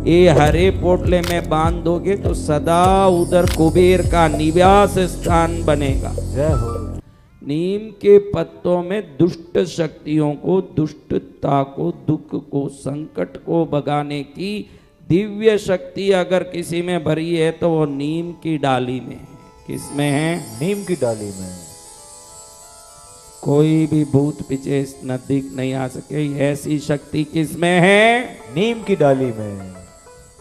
ये हरे पोटले में बांध दोगे तो सदा उधर कुबेर का निवास स्थान बनेगा। जय हो। नीम के पत्तों में दुष्ट शक्तियों को, दुष्टता को, दुख को, संकट को भगाने की दिव्य शक्ति अगर किसी में भरी है तो वो नीम की डाली में है। किसमें है? नीम की डाली में। कोई भी भूत पीछे नजदीक नहीं आ सके, ऐसी शक्ति किसमें है? नीम की डाली में।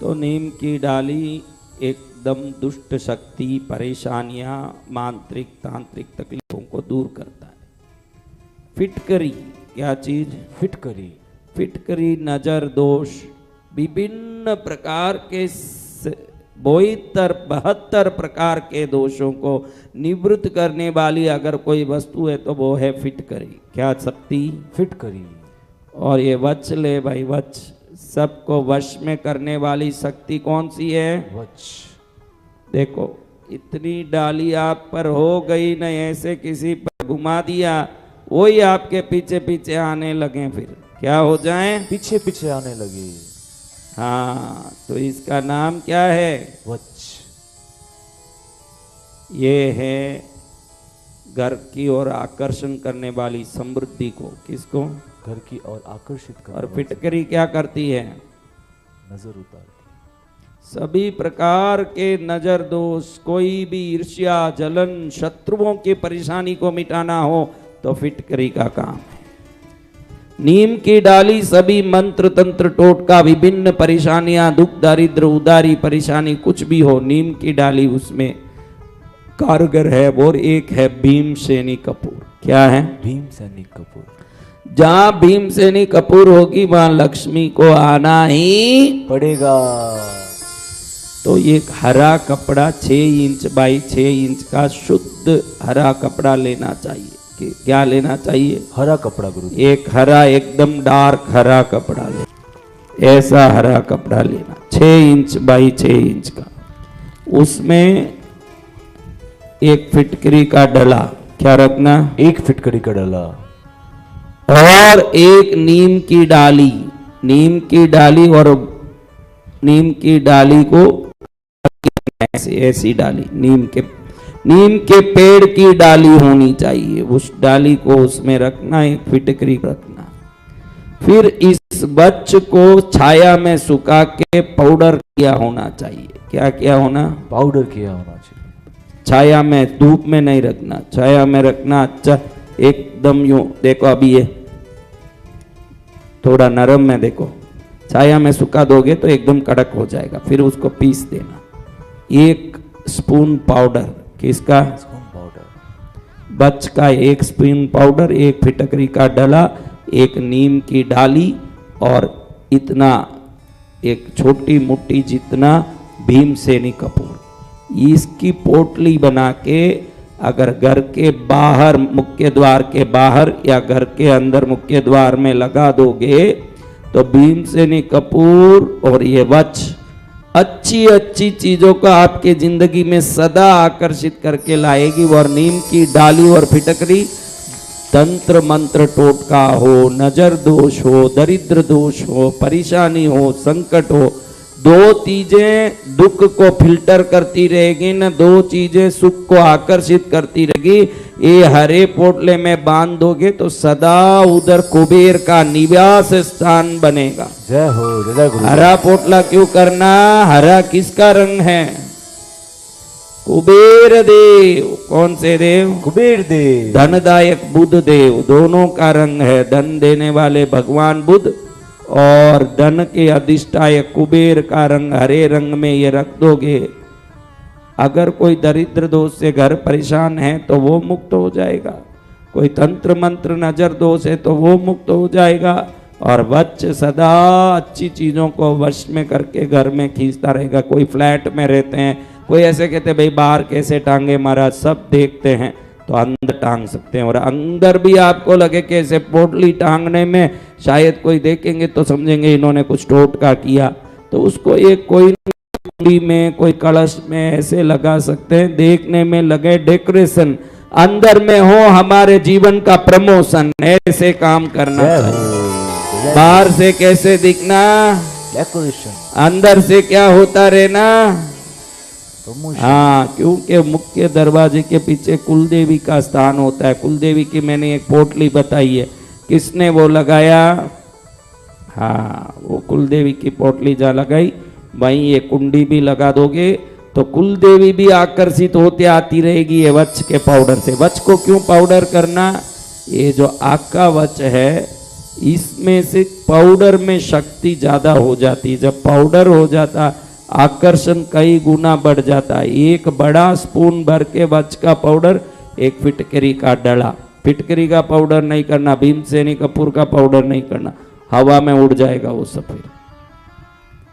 तो नीम की डाली एकदम दुष्ट शक्ति, परेशानियां, मांत्रिक तांत्रिक तकलीफों को दूर करता है। फिटकरी, क्या चीज? फिटकरी। फिटकरी नजर दोष, विभिन्न प्रकार के 72 प्रकार के दोषों को निवृत्त करने वाली अगर कोई वस्तु है तो वो है फिटकरी। क्या शक्ति? फिटकरी। और ये वच ले भाई, वच, सबको वश में करने वाली शक्ति कौन सी है? वच। देखो इतनी डाली आप पर हो गई न, ऐसे किसी पर घुमा दिया, वही आपके पीछे पीछे आने लगे, फिर क्या हो जाए? पीछे पीछे आने लगे। हाँ, तो इसका नाम क्या है? वच। ये है घर की ओर आकर्षण करने वाली समृद्धि को। किसको? घर की ओर आकर्षित करने। और फिटकरी क्या करती है? नजर उतारती। सभी प्रकार के नजर दोष, कोई भी ईर्ष्या, जलन, शत्रुओं की परेशानी को मिटाना हो तो फिटकरी का काम है। नीम की डाली सभी मंत्र तंत्र टोटका, विभिन्न परेशानियां, दुख दारिद्र उदारी परेशानी कुछ भी हो, नीम की डाली उसमें कारगर है। और एक है भीमसेनी कपूर। क्या है? भीमसेनी कपूर। जहां भीमसेनी कपूर होगी वहां लक्ष्मी को आना ही पड़ेगा। तो एक हरा कपड़ा 6 इंच बाई 6 इंच का शुद्ध हरा कपड़ा लेना चाहिए। क्या लेना चाहिए? हरा कपड़ा गुरु। एक हरा, एकदम डार्क हरा कपड़ा ले, ऐसा हरा कपड़ा लेना 6 इंच बाई 6 इंच का। उसमें एक फिटकरी का डला, क्या रखना? एक फिटकरी का डला। और एक नीम की डाली, नीम की डाली, और नीम की डाली को ऐसी डाली, नीम के पेड़ की डाली होनी चाहिए, उस डाली को उसमें रखना, एक फिटकरी रखना। फिर इस बच्च को छाया में सुखा के पाउडर किया होना चाहिए। क्या किया होना? पाउडर किया होना चाहिए। छाया में, धूप में नहीं रखना, छाया में रखना। अच्छा, एकदम यूं देखो, अभी ये थोड़ा नरम में देखो, छाया में सुखा दोगे तो एकदम कड़क हो जाएगा। फिर उसको पीस देना। 1 स्पून पाउडर। किसका? पाउडर। बच का 1 स्पून पाउडर, एक फिटकरी का डला, एक नीम की डाली, और इतना एक छोटी मुट्ठी जितना भीमसेनी कपूर। इसकी पोटली बना के अगर घर के बाहर, मुख्य द्वार के बाहर या घर के अंदर मुख्य द्वार में लगा दोगे तो भीमसेनी कपूर और ये वच अच्छी अच्छी चीजों को आपके जिंदगी में सदा आकर्षित करके लाएगी। और नीम की डाली और फिटकरी तंत्र मंत्र टोटका हो, नजर दोष हो, दरिद्र दोष हो, परेशानी हो, संकट हो, 2 चीजें दुख को फिल्टर करती रहेगी न, 2 चीजें सुख को आकर्षित करती रहेगी। ये हरे पोटले में बांध दोगे तो सदा उधर कुबेर का निवास स्थान बनेगा। जय हो। जय गुरु। हरा पोटला क्यों करना? हरा किसका रंग है? कुबेर देव। कौन से देव? कुबेर देव। धनदायक बुध देव, दोनों का रंग है। धन देने वाले भगवान बुध और धन के अधिष्ठायक कुबेर का रंग हरे रंग में ये रख दोगे, अगर कोई दरिद्र दोष से घर परेशान है तो वो मुक्त हो जाएगा, कोई तंत्र मंत्र नजर दोष है तो वो मुक्त हो जाएगा। और वच सदा अच्छी चीजों को वश में करके घर में खींचता रहेगा। कोई फ्लैट में रहते हैं, कोई ऐसे कहते हैं भाई बाहर कैसे टांगे महाराज, सब देखते हैं, तो अंदर टांग सकते हैं। और अंदर भी आपको लगे कि ऐसे पोटली टांगने में शायद कोई देखेंगे तो समझेंगे इन्होंने कुछ टोटका किया, तो उसको एक कोई में, कोई कलश में ऐसे लगा सकते हैं, देखने में लगे डेकोरेशन, अंदर में हो हमारे जीवन का प्रमोशन। ऐसे काम करना चाहिए। बाहर से कैसे दिखना? डेकोरेशन। अंदर से क्या होता रहना। प्रमोशन। हाँ, क्योंकि मुख्य दरवाजे के पीछे कुलदेवी का स्थान होता है। कुलदेवी की मैंने एक पोटली बताई है, किसने वो लगाया। हाँ, वो कुलदेवी की पोटली जहाँ लगाई वहीं ये कुंडी भी लगा दोगे तो कुलदेवी भी आकर्षित होते आती रहेगी ये वच के पाउडर से। वच को क्यों पाउडर करना, ये जो आग का वच है इसमें से पाउडर में शक्ति ज्यादा हो जाती। जब पाउडर हो जाता आकर्षण कई गुना बढ़ जाता है। एक बड़ा स्पून भर के वच का पाउडर, एक फिटकरी का डला। फिटकरी का पाउडर नहीं करना, भीमसेनी कपूर का पाउडर नहीं करना, हवा में उड़ जाएगा वो सफेद,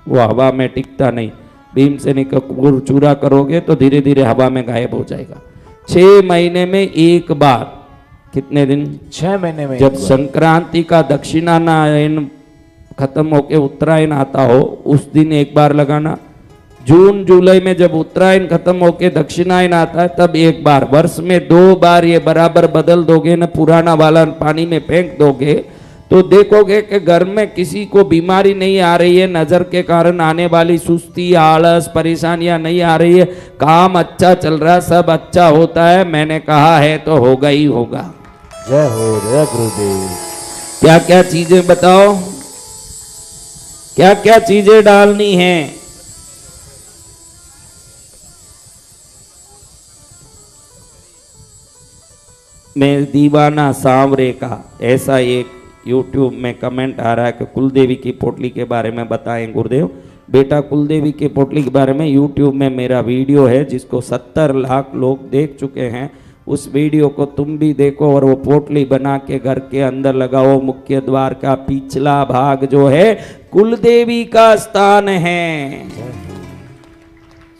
वो हवा में टिकता नहीं। भीमसेनी कपूर चूरा करोगे तो धीरे धीरे हवा में गायब हो जाएगा। 6 महीने में एक बार, कितने दिन, 6 महीने में जब संक्रांति का दक्षिणायन खत्म होके उत्तरायण आता हो उस दिन एक बार लगाना। जून जुलाई में जब उत्तरायण खत्म होके दक्षिणायन आता है तब एक बार। वर्ष में 2 बार ये बराबर बदल दोगे ना, पुराना वाला पानी में फेंक दोगे तो देखोगे कि घर में किसी को बीमारी नहीं आ रही है, नजर के कारण आने वाली सुस्ती, आलस, परेशानियां नहीं आ रही है, काम अच्छा चल रहा है, सब अच्छा होता है। मैंने कहा है तो होगा ही होगा। जय हो जय गुरुदेव। क्या क्या चीजें बताओ, क्या क्या चीजें डालनी है। मैं दीवाना सांवरे का, ऐसा एक YouTube में कमेंट आ रहा है कि कुलदेवी की पोटली के बारे में बताएं गुरुदेव। बेटा, कुलदेवी की पोटली के बारे में YouTube में मेरा वीडियो है जिसको 70 लाख लोग देख चुके हैं। उस वीडियो को तुम भी देखो और वो पोटली बना के घर के अंदर लगाओ। मुख्य द्वार का पिछला भाग जो है कुलदेवी का स्थान है।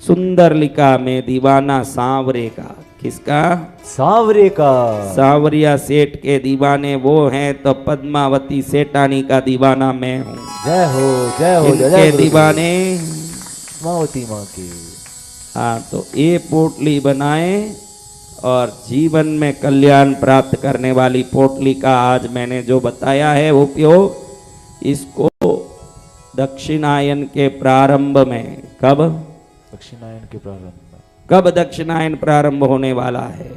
सुंदर लिखा मैं दीवाना सांवरे का। किसका? सांवरे का। सांवरिया सेठ के दीवाने वो हैं तो पद्मावती सेठानी का दीवाना मैं हूँ। जय हो जय हो जय इनके गुरुदेव। दीवाने पद्मावती माँ की। हाँ, तो ये पोटली बनाए और जीवन में कल्याण प्राप्त करने वाली पोटली का आज मैंने जो बताया है उपयोग, इसको दक्षिणायन के प्रारंभ में, कब दक्षिणायन के प्रारंभ में, कब दक्षिणायन प्रारंभ होने वाला है,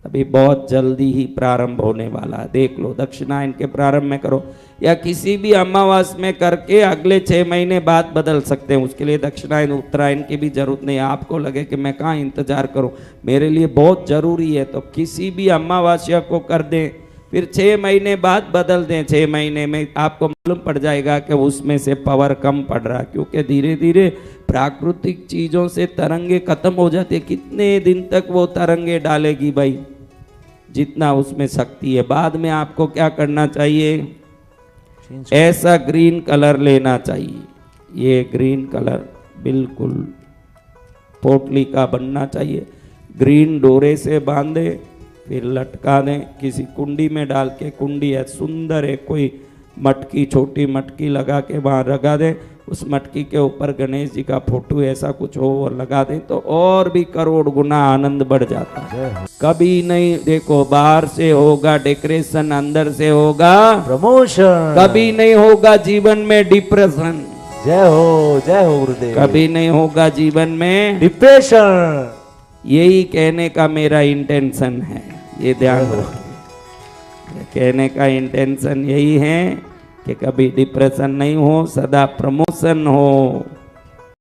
अभी बहुत जल्दी ही प्रारंभ होने वाला है। देख लो, दक्षिणायन के प्रारंभ में करो या किसी भी अमावास में करके अगले 6 महीने बाद बदल सकते हैं। उसके लिए दक्षिणायन उत्तरायण की भी जरूरत नहीं। आपको लगे कि मैं कहाँ इंतजार करूं, मेरे लिए बहुत जरूरी है तो किसी भी अमावास्या को कर दें, फिर 6 महीने बाद बदल दें। 6 महीने में आपको मालूम पड़ जाएगा कि उसमें से पावर कम पड़ रहा है, क्योंकि धीरे धीरे प्राकृतिक चीज़ों से तरंगे खत्म हो जाती है। कितने दिन तक वो तरंगे डालेगी भाई, जितना उसमें शक्ति है। बाद में आपको क्या करना चाहिए, ऐसा ग्रीन कलर लेना चाहिए। ये ग्रीन कलर बिल्कुल पोटली का बनना चाहिए। ग्रीन डोरे से बांधे, फिर लटका दें, किसी कुंडी में डाल के, कुंडी है सुंदर है, कोई मटकी, छोटी मटकी लगा के वहाँ लगा दें। उस मटकी के ऊपर गणेश जी का फोटो ऐसा कुछ हो और लगा दें तो और भी करोड़ गुना आनंद बढ़ जाता है। कभी नहीं, देखो बाहर से होगा डेकोरेशन, अंदर से होगा प्रमोशन। कभी नहीं होगा जीवन में डिप्रेशन। जय हो गुरुदेव। कभी नहीं होगा जीवन में डिप्रेशन। यही कहने का मेरा इंटेंशन है, ये ध्यान रखो। कहने का इंटेंशन यही है कि कभी डिप्रेशन नहीं हो, सदा प्रमोशन हो।